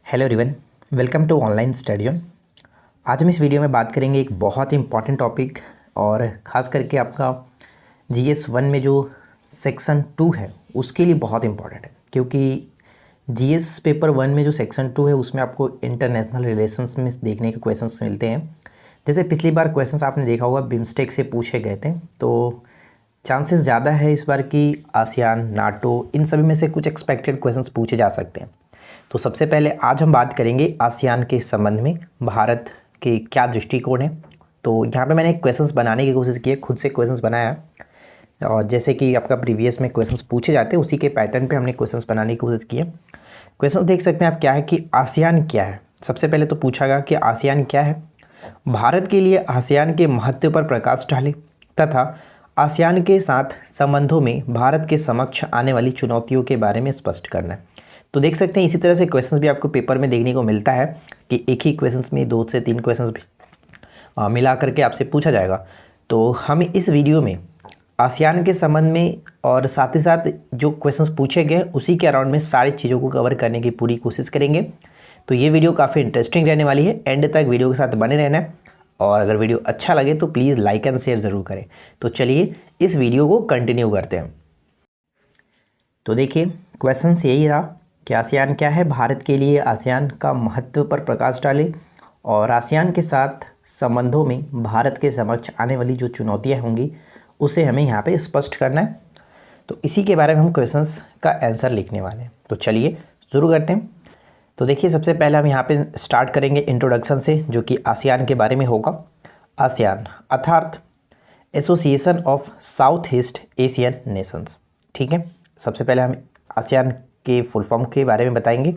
Hello everyone, welcome to online study on. आज हम इस वीडियो में बात करेंगे एक बहुत ही इम्पॉर्टेंट टॉपिक और ख़ास करके आपका जीएस 1 में जो सेक्शन 2 है उसके लिए बहुत इम्पॉर्टेंट है, क्योंकि जीएस पेपर 1 में जो सेक्शन 2 है उसमें आपको इंटरनेशनल रिलेशंस में देखने के क्वेश्चंस मिलते हैं। जैसे पिछली बार क्वेश्चंस आपने देखा होगा बिम्स्टेक से पूछे गए थे, तो चांसेस ज़्यादा है इस बार कि आसियान, नाटो, इन सभी में से कुछ एक्सपेक्टेड क्वेश्चंस पूछे जा सकते हैं। तो सबसे पहले आज हम बात करेंगे आसियान के संबंध में भारत के क्या दृष्टिकोण है। तो यहाँ पे मैंने क्वेश्चंस बनाने की कोशिश की है, खुद से क्वेश्चंस बनाया, और जैसे कि आपका प्रीवियस में क्वेश्चंस पूछे जाते हैं उसी के पैटर्न पे हमने क्वेश्चंस बनाने की कोशिश की है। क्वेश्चंस देख सकते हैं आप क्या है कि आसियान क्या है। सबसे पहले तो पूछा गया कि आसियान क्या है, भारत के लिए आसियान के महत्व पर प्रकाश डाले तथा आसियान के साथ संबंधों में भारत के समक्ष आने वाली चुनौतियों के बारे में स्पष्ट करना है। तो देख सकते हैं इसी तरह से क्वेश्चंस भी आपको पेपर में देखने को मिलता है कि एक ही क्वेश्चंस में 2 से 3 क्वेश्चंस भी मिला करके आपसे पूछा जाएगा। तो हम इस वीडियो में आसियान के संबंध में और साथ ही साथ जो क्वेश्चंस पूछे गए उसी के अराउंड में सारी चीज़ों को कवर करने की पूरी कोशिश करेंगे। तो ये वीडियो काफ़ी इंटरेस्टिंग रहने वाली है, एंड तक वीडियो के साथ बने रहना है, और अगर वीडियो अच्छा लगे तो प्लीज़ लाइक एंड शेयर ज़रूर करें। तो चलिए इस वीडियो को कंटिन्यू करते हैं। तो देखिए क्वेश्चन यही रहा कि आसियान क्या है, भारत के लिए आसियान का महत्व पर प्रकाश डाले और आसियान के साथ संबंधों में भारत के समक्ष आने वाली जो चुनौतियां होंगी उसे हमें यहाँ पे स्पष्ट करना है। तो इसी के बारे में हम क्वेश्चंस का आंसर लिखने वाले हैं। तो चलिए शुरू करते हैं। तो देखिए सबसे पहले हम यहाँ पे स्टार्ट करेंगे इंट्रोडक्शन से, जो कि आसियान के बारे में होगा। आसियान अर्थात association of south east Asian Nations. ठीक है, सबसे पहले हम आसियान के फुल फॉर्म के बारे में बताएंगे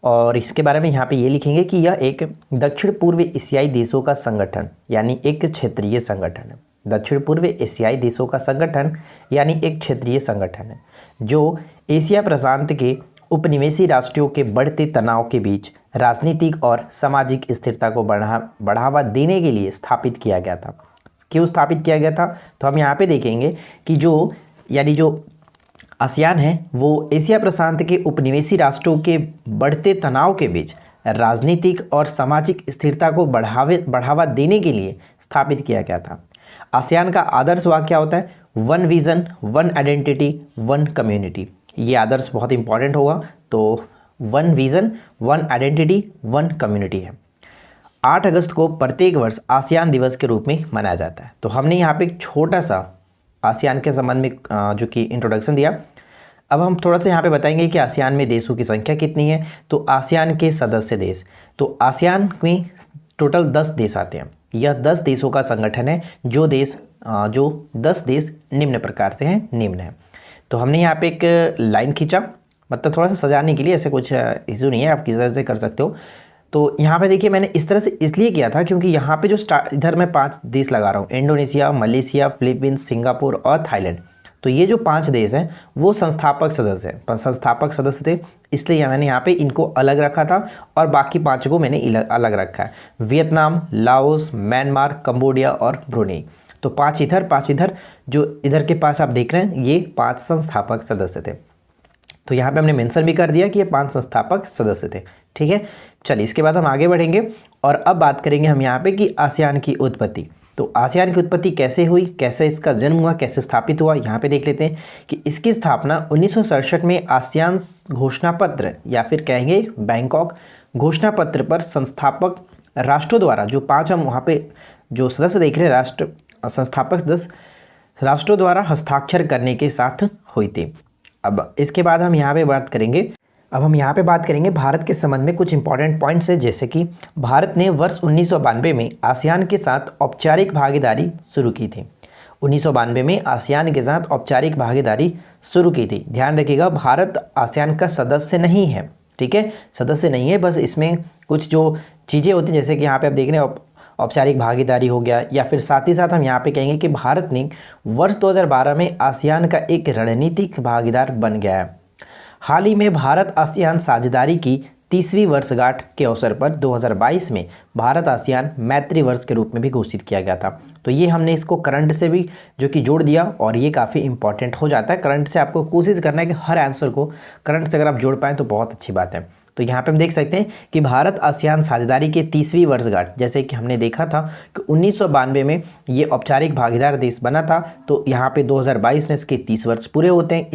और इसके बारे में यहाँ पे ये लिखेंगे कि यह एक दक्षिण पूर्व एशियाई देशों का संगठन यानी एक क्षेत्रीय संगठन है। दक्षिण पूर्व एशियाई देशों का संगठन यानी एक क्षेत्रीय संगठन है जो एशिया प्रशांत के उपनिवेशी राष्ट्रों के बढ़ते तनाव के बीच राजनीतिक और सामाजिक स्थिरता को बढ़ावा देने के लिए स्थापित किया गया था। क्यों स्थापित किया गया था, तो हम यहाँ पे देखेंगे कि जो आसियान है वो एशिया प्रशांत के उपनिवेशी राष्ट्रों के बढ़ते तनाव के बीच राजनीतिक और सामाजिक स्थिरता को बढ़ावा देने के लिए स्थापित किया गया था। आसियान का आदर्श वाक्य होता है one vision, one identity, one community. ये आदर्श बहुत इंपॉर्टेंट होगा। तो one vision, one identity, one community है। 8 अगस्त को प्रत्येक वर्ष आसियान दिवस के रूप में मनाया जाता है। तो हमने यहाँ पे एक छोटा सा आसियान के संबंध में जो कि इंट्रोडक्शन दिया। अब हम थोड़ा सा यहाँ पे बताएंगे कि आसियान में देशों की संख्या कितनी है। तो आसियान के सदस्य देश, तो आसियान में टोटल 10 देश आते हैं। यह 10 देशों का संगठन है। जो 10 देश निम्न प्रकार से हैं, निम्न है। तो हमने यहाँ पे एक लाइन खींचा, मतलब थोड़ा सा सजाने के लिए, ऐसे कुछ इशू नहीं है, आप किस तरह से कर सकते हो। तो यहाँ पे देखिए मैंने इस तरह से इसलिए किया था क्योंकि यहाँ पे इधर मैं 5 देश लगा रहा हूँ, इंडोनेशिया, मलेशिया, फिलीपींस, सिंगापुर और थाईलैंड। तो ये जो 5 देश हैं वो संस्थापक सदस्य हैं, पर संस्थापक सदस्य थे, इसलिए मैंने यहाँ पे इनको अलग रखा था और बाकी 5 को मैंने अलग रखा है। वियतनाम, लाओस, म्यांमार, कंबोडिया और ब्रुनेई। तो 5 इधर 5 इधर, जो इधर के 5 आप देख रहे हैं ये 5 संस्थापक सदस्य थे। तो यहाँ पे हमने मेंशन भी कर दिया कि ये 5 संस्थापक सदस्य थे। ठीक है, चलिए इसके बाद हम आगे बढ़ेंगे और अब बात करेंगे हम यहाँ पे कि आसियान की उत्पत्ति। तो आसियान की उत्पत्ति कैसे हुई, कैसे इसका जन्म हुआ, कैसे स्थापित हुआ, यहाँ पे देख लेते हैं कि इसकी स्थापना 1967 में आसियान घोषणा पत्र या फिर कहेंगे बैंकॉक घोषणा पत्र पर संस्थापक राष्ट्रों द्वारा, जो 5 हम वहाँ पे जो सदस्य देख रहे हैं संस्थापक सदस्य राष्ट्रों द्वारा हस्ताक्षर करने के साथ हुई थी। अब इसके बाद हम यहाँ पे बात करेंगे भारत के संबंध में कुछ इंपॉर्टेंट पॉइंट्स है। जैसे कि भारत ने वर्ष 1992 में आसियान के साथ औपचारिक भागीदारी शुरू की थी। 1992 में आसियान के साथ औपचारिक भागीदारी शुरू की थी। ध्यान रखिएगा भारत आसियान का सदस्य नहीं है। ठीक है, सदस्य नहीं है, बस इसमें कुछ जो चीज़ें होती हैं जैसे कि यहाँ पे आप देख रहे हैं औपचारिक भागीदारी हो गया, या फिर साथ ही साथ हम यहाँ पे कहेंगे कि भारत ने वर्ष 2012 में आसियान का एक रणनीतिक भागीदार बन गया है। हाल ही में भारत आसियान साझेदारी की 30वीं वर्षगांठ के अवसर पर 2022 में भारत आसियान मैत्री वर्ष के रूप में भी घोषित किया गया था। तो ये हमने इसको करंट से भी जो कि जोड़ दिया और ये काफ़ी इंपॉर्टेंट हो जाता है। करंट से आपको कोशिश करना है कि हर आंसर को करंट से अगर आप जोड़ पाएँ तो बहुत अच्छी बात है। तो यहाँ पे हम देख सकते हैं कि भारत आसियान साझेदारी के 30वीं वर्षगांठ, जैसे कि हमने देखा था कि 1992 में ये औपचारिक भागीदार देश बना था, तो यहाँ पे 2022 में इसके 30 वर्ष पूरे होते हैं।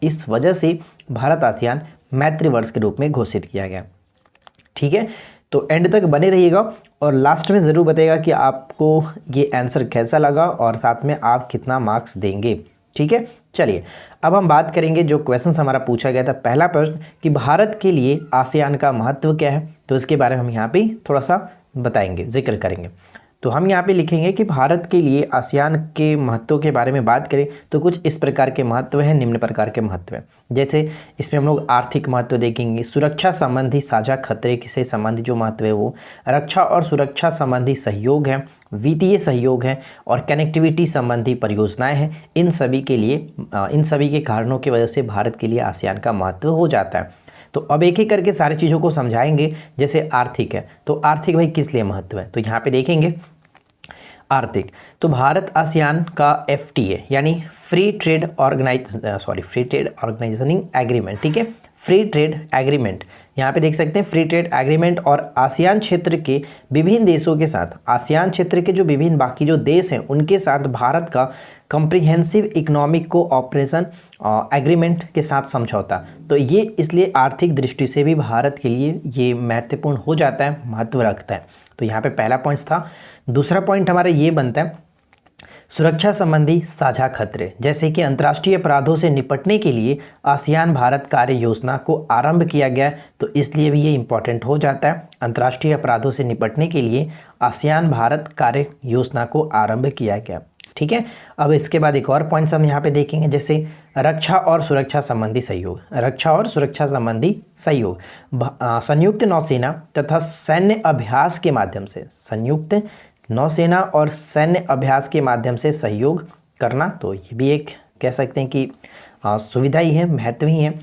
इस वजह से भारत आसियान मैत्री वर्ष के रूप में घोषित किया गया। ठीक है, तो एंड तक बने रहिएगा और लास्ट में ज़रूर बताइएगा कि आपको ये आंसर कैसा लगा और साथ में आप कितना मार्क्स देंगे। ठीक है, चलिए अब हम बात करेंगे जो क्वेश्चन हमारा पूछा गया था। पहला प्रश्न कि भारत के लिए आसियान का महत्व क्या है, तो इसके बारे में हम यहाँ पे थोड़ा सा बताएंगे, जिक्र करेंगे। तो हम यहाँ पे लिखेंगे कि भारत के लिए आसियान के महत्व के बारे में बात करें तो कुछ इस प्रकार के महत्व हैं, निम्न प्रकार के महत्व हैं। जैसे इसमें हम लोग आर्थिक महत्व देखेंगे, सुरक्षा संबंधी साझा खतरे से संबंधित जो महत्व है वो, रक्षा और सुरक्षा संबंधी सहयोग है, वित्तीय सहयोग है और कनेक्टिविटी संबंधी परियोजनाएं हैं। इन सभी के कारणों की वजह से भारत के लिए आसियान का महत्व हो जाता है। तो अब एक एक करके सारी चीज़ों को समझाएंगे। जैसे आर्थिक है, तो आर्थिक भाई किस लिए महत्व है, तो यहाँ पे देखेंगे आर्थिक। तो भारत आसियान का FTA यानी फ्री ट्रेड ऑर्गेनाइजेशनिंग एग्रीमेंट, ठीक है, फ्री ट्रेड एग्रीमेंट, यहाँ पे देख सकते हैं फ्री ट्रेड एग्रीमेंट और आसियान क्षेत्र के विभिन्न देशों के साथ, आसियान क्षेत्र के जो विभिन्न बाकी जो देश हैं उनके साथ भारत का कम्प्रिहेंसिव इकोनॉमिक कोऑपरेशन एग्रीमेंट के साथ समझौता। तो ये इसलिए आर्थिक दृष्टि से भी भारत के लिए ये महत्वपूर्ण हो जाता है, महत्व रखता है। तो यहाँ पे पहला पॉइंट था। दूसरा पॉइंट हमारा ये बनता है सुरक्षा संबंधी साझा खतरे, जैसे कि अंतर्राष्ट्रीय अपराधों से निपटने के लिए आसियान भारत कार्य योजना को आरंभ किया गया, तो इसलिए भी ये इम्पॉर्टेंट हो जाता है। अंतर्राष्ट्रीय अपराधों से निपटने के लिए आसियान भारत कार्य योजना को आरंभ किया गया। ठीक है, अब इसके बाद एक और पॉइंट्स हम यहाँ पे देखेंगे, जैसे रक्षा और सुरक्षा संबंधी सहयोग। रक्षा और सुरक्षा संबंधी सहयोग संयुक्त नौसेना तथा सैन्य अभ्यास के माध्यम से, संयुक्त नौसेना और सैन्य अभ्यास के माध्यम से सहयोग करना, तो ये भी एक कह सकते हैं कि सुविधा ही है, महत्व ही है।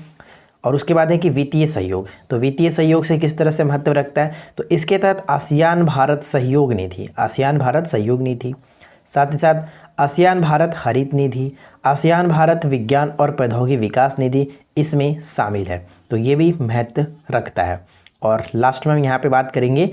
और उसके बाद है कि वित्तीय सहयोग, तो वित्तीय सहयोग से किस तरह से महत्व रखता है, तो इसके तहत आसियान भारत सहयोग निधि, आसियान भारत सहयोग निधि, साथ ही साथ आसियान भारत हरित निधि, आसियान भारत विज्ञान और प्रौद्योगिकी विकास निधि इसमें शामिल है, तो ये भी महत्व रखता है। और लास्ट में हम यहाँ पे बात करेंगे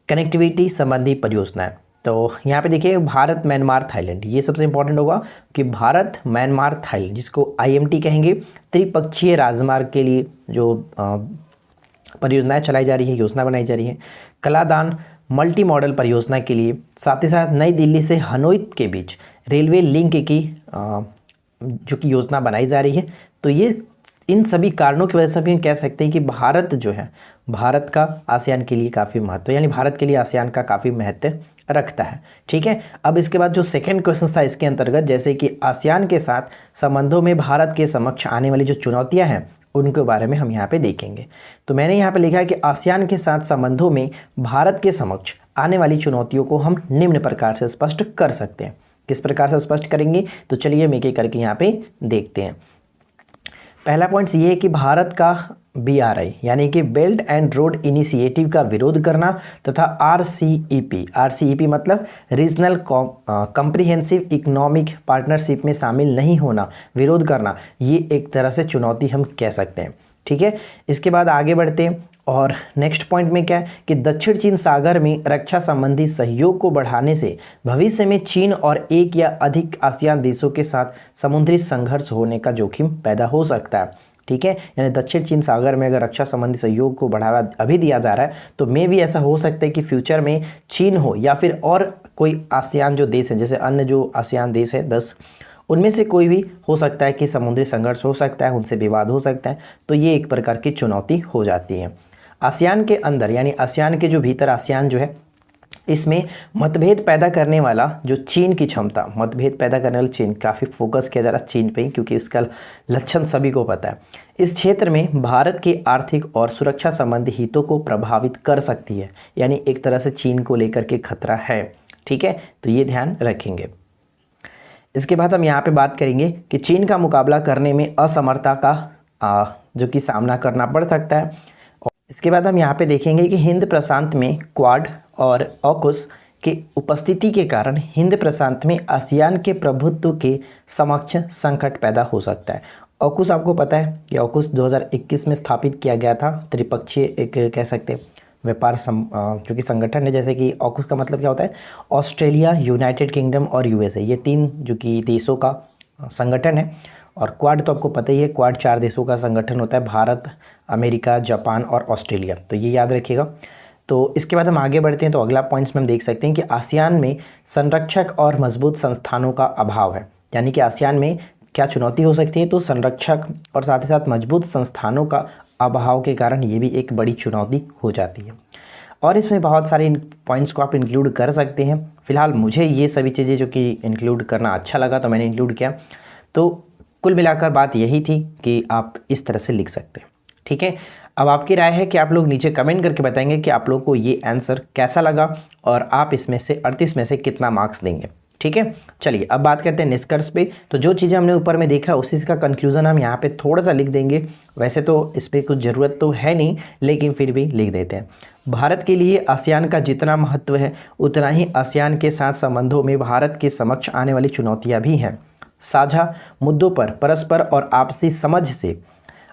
कनेक्टिविटी संबंधी परियोजनाएं। तो यहाँ पे देखिए भारत म्यांमार थाईलैंड, ये सबसे इंपॉर्टेंट होगा कि भारत म्यांमार थाईलैंड, जिसको IMT कहेंगे, त्रिपक्षीय राजमार्ग के लिए जो परियोजनाएं चलाई जा रही है, योजना बनाई जा रही है। कलादान मल्टी मॉडल परियोजना के लिए, साथ ही साथ नई दिल्ली से हनोई के बीच रेलवे लिंक की जो कि योजना बनाई जा रही है। तो ये इन सभी कारणों की वजह से भी कह सकते हैं कि भारत जो है, भारत का आसियान के लिए काफ़ी महत्व, यानी भारत के लिए आसियान का काफ़ी महत्व रखता है। ठीक है, अब इसके बाद जो सेकंड क्वेश्चन था इसके अंतर्गत, जैसे कि आसियान के साथ संबंधों में भारत के समक्ष आने वाली जो चुनौतियां हैं उनके बारे में हम यहाँ पे देखेंगे। तो मैंने यहाँ पे लिखा है कि आसियान के साथ संबंधों में भारत के समक्ष आने वाली चुनौतियों को हम निम्न प्रकार से स्पष्ट कर सकते हैं। किस प्रकार से स्पष्ट करेंगे, तो चलिए हम एक एक करके यहाँ पे देखते हैं। पहला पॉइंट ये है कि भारत का BRI यानी कि बेल्ट एंड रोड इनिशिएटिव का विरोध करना तथा RCEP मतलब रीजनल कॉम्प्रिहेंसिव इकोनॉमिक पार्टनरशिप में शामिल नहीं होना, विरोध करना, ये एक तरह से चुनौती हम कह सकते हैं। ठीक है, इसके बाद आगे बढ़ते हैं और नेक्स्ट पॉइंट में क्या है कि दक्षिण चीन सागर में रक्षा संबंधी सहयोग को बढ़ाने से भविष्य में चीन और एक या अधिक आसियान देशों के साथ समुद्री संघर्ष होने का जोखिम पैदा हो सकता है। ठीक है, यानी दक्षिण चीन सागर में अगर रक्षा संबंधी सहयोग को बढ़ावा अभी दिया जा रहा है तो मे भी ऐसा हो सकता है कि फ्यूचर में चीन हो या फिर और कोई आसियान जो देश है, जैसे अन्य जो आसियान देश है 10, उनमें से कोई भी हो सकता है कि समुद्री संघर्ष हो सकता है, उनसे विवाद हो सकता है। तो ये एक प्रकार की चुनौती हो जाती है। आसियान के अंदर यानी आसियान के जो भीतर आसियान जो है, इसमें मतभेद पैदा करने वाला जो चीन की क्षमता, मतभेद पैदा करने वाला चीन, काफ़ी फोकस किया जा रहा है चीन पे ही, क्योंकि इसका लक्षण सभी को पता है। इस क्षेत्र में भारत के आर्थिक और सुरक्षा संबंधी हितों को प्रभावित कर सकती है, यानी एक तरह से चीन को लेकर के खतरा है। ठीक है, तो ये ध्यान रखेंगे। इसके बाद हम यहाँ पे बात करेंगे कि चीन का मुकाबला करने में असमर्थता का जो कि सामना करना पड़ सकता है। इसके बाद हम यहाँ पे देखेंगे कि हिंद प्रशांत में क्वाड और ऑकुस की उपस्थिति के कारण हिंद प्रशांत में आसियान के प्रभुत्व के समक्ष संकट पैदा हो सकता है। ऑकुस आपको पता है कि ऑकुस 2021 में स्थापित किया गया था। त्रिपक्षीय एक कह सकते हैं व्यापार जो कि संगठन है। जैसे कि ऑकुस का मतलब क्या होता है, ऑस्ट्रेलिया, यूनाइटेड किंगडम और यूएसए, ये 3 जो कि देशों का संगठन है। और क्वाड तो आपको पता ही है, क्वाड 4 देशों का संगठन होता है, भारत, अमेरिका, जापान और ऑस्ट्रेलिया। तो ये याद रखिएगा। तो इसके बाद हम आगे बढ़ते हैं। तो अगला पॉइंट्स में हम देख सकते हैं कि आसियान में संरक्षक और मजबूत संस्थानों का अभाव है। यानी कि आसियान में क्या चुनौती हो सकती है, तो संरक्षक और साथ ही साथ मजबूत संस्थानों का अभाव के कारण ये भी एक बड़ी चुनौती हो जाती है। और इसमें बहुत सारे पॉइंट्स को आप इंक्लूड कर सकते हैं। फिलहाल मुझे ये सभी चीज़ें जो कि इंक्लूड करना अच्छा लगा तो मैंने इंक्लूड किया। तो कुल मिलाकर बात यही थी कि आप इस तरह से लिख सकते हैं। ठीक है, अब आपकी राय है कि आप लोग नीचे कमेंट करके बताएंगे कि आप लोगों को ये आंसर कैसा लगा और आप इसमें से 38 में से कितना मार्क्स देंगे। ठीक है, चलिए अब बात करते हैं निष्कर्ष पे। तो जो चीज़ें हमने ऊपर में देखा उसी का कंक्लूजन हम यहाँ पे थोड़ा सा लिख देंगे। वैसे तो इस पर कुछ ज़रूरत तो है नहीं, लेकिन फिर भी लिख देते हैं। भारत के लिए आसियान का जितना महत्व है उतना ही आसियान के साथ संबंधों में भारत के समक्ष आने वाली चुनौतियाँ भी हैं। साझा मुद्दों पर परस्पर और आपसी समझ से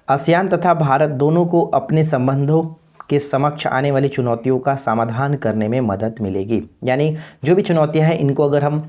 आसियान तथा भारत दोनों को अपने संबंधों के समक्ष आने वाली चुनौतियों का समाधान करने में मदद मिलेगी। यानी जो भी चुनौतियां हैं इनको अगर हम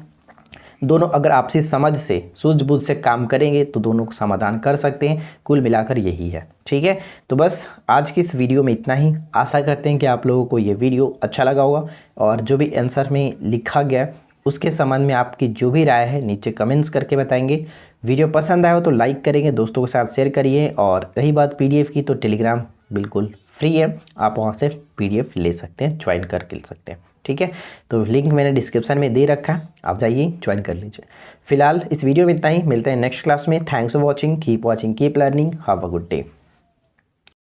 दोनों अगर आपसी समझ से सूझबूझ से काम करेंगे तो दोनों को समाधान कर सकते हैं। कुल मिलाकर यही है। ठीक है, तो बस आज की इस वीडियो में इतना ही। आशा करते हैं कि आप लोगों को ये वीडियो अच्छा लगा होगा और जो भी आंसर में लिखा गया उसके संबंध में आपकी जो भी राय है नीचे कमेंट्स करके बताएंगे। वीडियो पसंद आया हो तो लाइक करेंगे, दोस्तों के साथ शेयर करिए। और रही बात पीडीएफ की, तो टेलीग्राम बिल्कुल फ्री है, आप वहाँ से पीडीएफ ले सकते हैं, ज्वाइन करके ले सकते हैं। ठीक है, तो लिंक मैंने डिस्क्रिप्शन में दे रखा है, आप जाइए ज्वाइन कर लीजिए। फिलहाल इस वीडियो में इतना ही, मिलते हैं नेक्स्ट क्लास में। Thanks for watching, keep watching, keep learning, have a good day.